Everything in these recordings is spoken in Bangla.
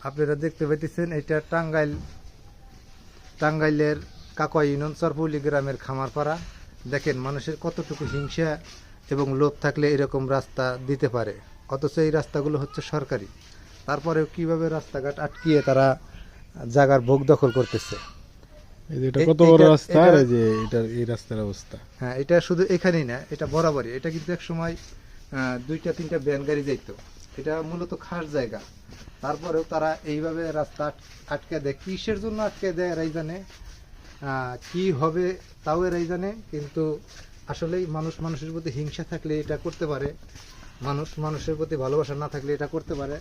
আপনারা দেখতে পাইতেছেন এটা টাঙ্গাইলের কাকোয়া ইউনিয়ন চরপল্লী গ্রামের খামারপাড়া। দেখেন মানুষের কতটুকু হিংসা এবং লোভ থাকলে এরকম রাস্তা দিতে পারে, অথচ এই রাস্তাগুলো হচ্ছে সরকারি। তারপরেও কিভাবে রাস্তাঘাট আটকিয়ে তারা জায়গার ভোগ দখল করতেছে। এটা কত বড় রাস্তা, এই রাস্তার অবস্থা। হ্যাঁ, এটা শুধু এখানেই না, এটা বরাবরই। এটা কিন্তু এক সময় 2-3টা ভ্যান গাড়ি যাইতো। এটা মূলত খাস জায়গা, তারপরেও তারা এইভাবে রাস্তা আটকে দেয়। কিসের জন্য আটকে দেয় এরাই জানে, কি হবে তাও এরাই জানে। কিন্তু আসলেই মানুষের প্রতি হিংসা থাকলে এটা করতে পারে, মানুষের প্রতি ভালোবাসা না থাকলে এটা করতে পারে।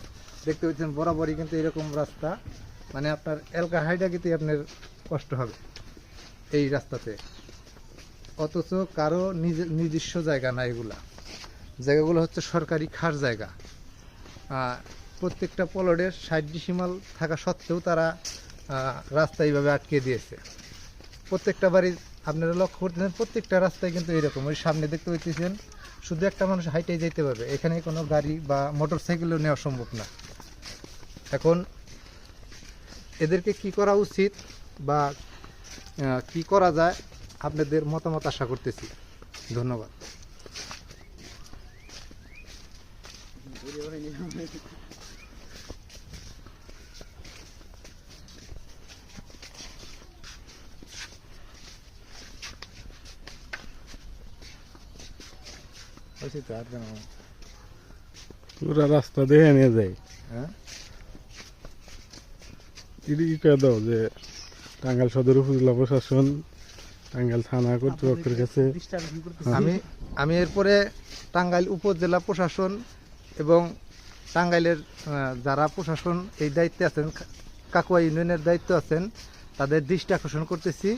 দেখতে পাচ্ছেন বরাবরই কিন্তু এরকম রাস্তা, মানে আপনার এলাকা হাইটা কিন্তু আপনার কষ্ট হবে এই রাস্তাতে, অথচ কারো নিজস্ব জায়গা না। জায়গাগুলো হচ্ছে সরকারি খাস জায়গা। প্রত্যেকটা প্লটের 60 ডিসিমাল থাকা সত্ত্বেও তারা রাস্তা এইভাবে আটকে দিয়েছে। প্রত্যেকটা বাড়ি আপনারা লক্ষ্য করতেছেন, প্রত্যেকটা রাস্তায় কিন্তু এরকম। ওই সামনে দেখতে পাচ্ছেন শুধু একটা মানুষ হাইটেই যেতে পারবে, এখানে কোনো গাড়ি বা মোটর সাইকেলও নেওয়া সম্ভব না। এখন এদেরকে কি করা উচিত বা কি করা যায়, আপনাদের মতামত আশা করতেছি। ধন্যবাদ। পুরা রাস্তা দেখে নিয়ে যায়। হ্যাঁ, দাও যে টাঙ্গাইল সদর উপজেলা প্রশাসন, টাঙ্গাইল থানা কর্তৃপক্ষের কাছে আমি এরপরে টাঙ্গাইল উপজেলা প্রশাসন এবং টাঙ্গাইলের যারা প্রশাসন এই দায়িত্বে আছেন, কাকোয়া ইউনিয়নের দায়িত্ব আছেন, তাদের দৃষ্টি আকর্ষণ করতেছি।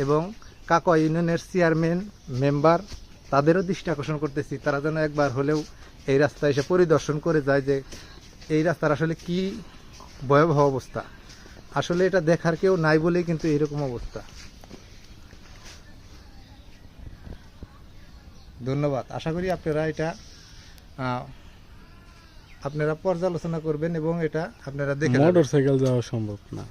এবং কাকোয়া ইউনিয়নের চেয়ারম্যান মেম্বার তাদেরও দৃষ্টি আকর্ষণ করতেছি, তারা যেন একবার হলেও এই রাস্তায় এসে পরিদর্শন করে যায় যে এই রাস্তার আসলে কি ভয়াবহ অবস্থা। আসলে এটা দেখার কেউ নাই বলেই কিন্তু এরকম অবস্থা। ধন্যবাদ। আশা করি আপনারা পর্যালোচনা করবেন এবং এটা আপনারা দেখে মোটর সাইকেল যাওয়া সম্ভব না।